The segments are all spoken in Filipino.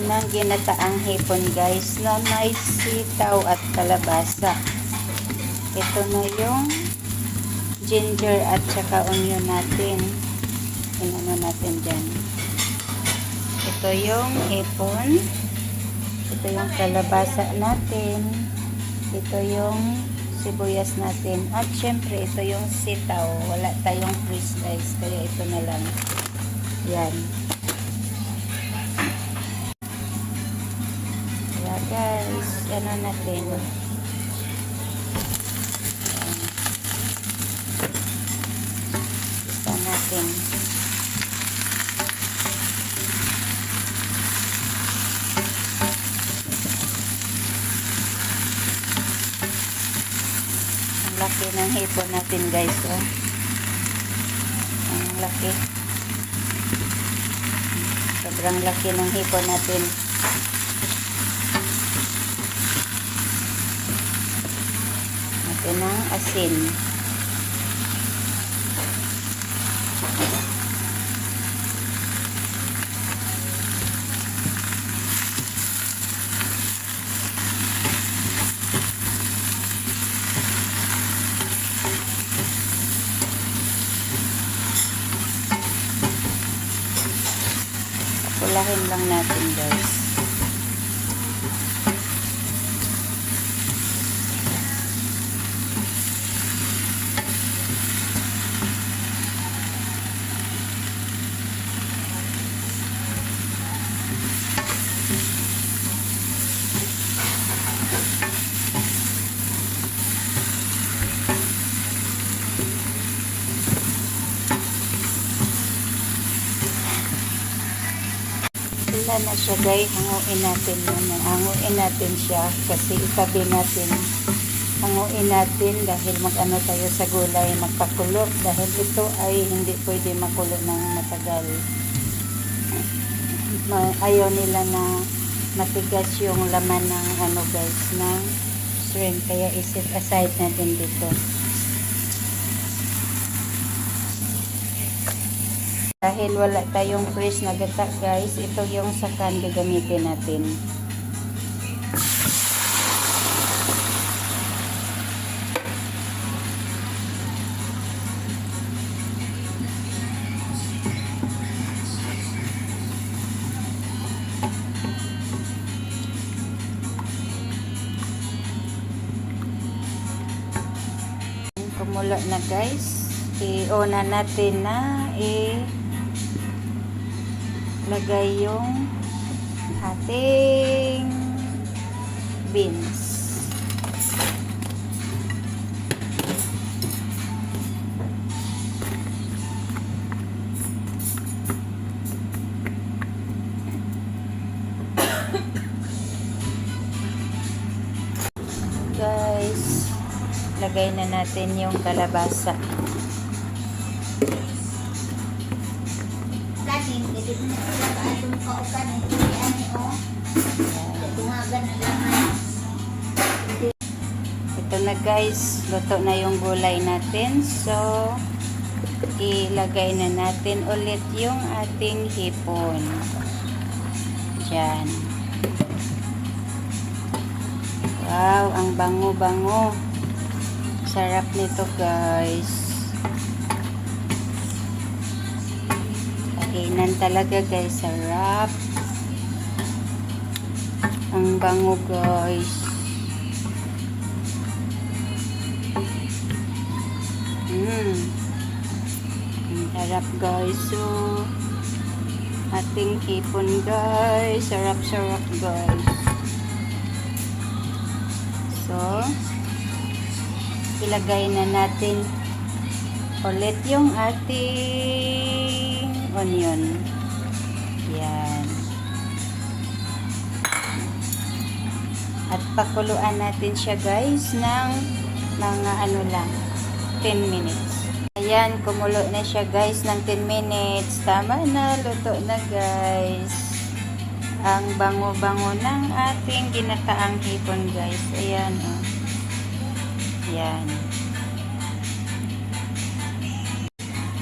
ng ginataang hipon guys na may sitaw at kalabasa. Ito na yung ginger at saka onion natin. Inano natin dyan. Ito yung hipon. Ito yung kalabasa natin. Ito yung sibuyas natin. At syempre ito yung sitaw. Wala tayong freeze guys. Kaya ito na lang. Yan. Kaya guys, ano natin. Isa natin. Ang laki ng hipon natin guys. Oh. Ang laki. Sobrang laki ng hipon natin. Natin ng asin. Pulahin lang natin guys. Wala na siya guys, hanguin natin muna. Hanguin natin siya kasi itabi natin. Hanguin natin dahil mag-ano tayo sa gulay, magpakulo. Dahil ito ay hindi pwede makulo ng matagal. Ayaw nila na matigas yung laman ng ano guys, ng shrimp. Kaya iset aside natin dito. Dahil wala tayong fresh na gata guys, ito yung sakan gagamitin natin. Kumulo na guys, i-ona natin na lagay yung ating beans. Guys, lagay na natin yung kalabasa. Ito na guys, luto na yung gulay natin. So, ilagay na natin ulit yung ating hipon. Diyan. Wow, ang bango-bango. Sarap nito guys. Kainan talaga guys, sarap. Ang bango guys. Ang sarap guys. So, ating hipon guys. Sarap-sarap guys. So, ilagay na natin ulit yung ating onion. Yan. At pakuluan natin siya guys ng mga ano lang, 10 minutes. Ayan, kumulo na siya guys ng 10 minutes. Tama na, luto na guys. Ang bango-bango ng ating ginataang hipon guys. Ayan oh. Ayan.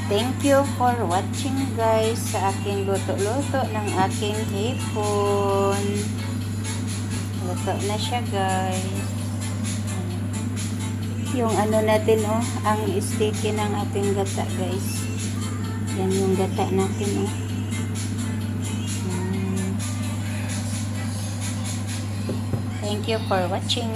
Thank you for watching guys sa aking luto-luto ng aking hipon. Luto na siya guys. Yung ano natin ang sticky ng ating gata guys. Yan yung gata natin Thank you for watching.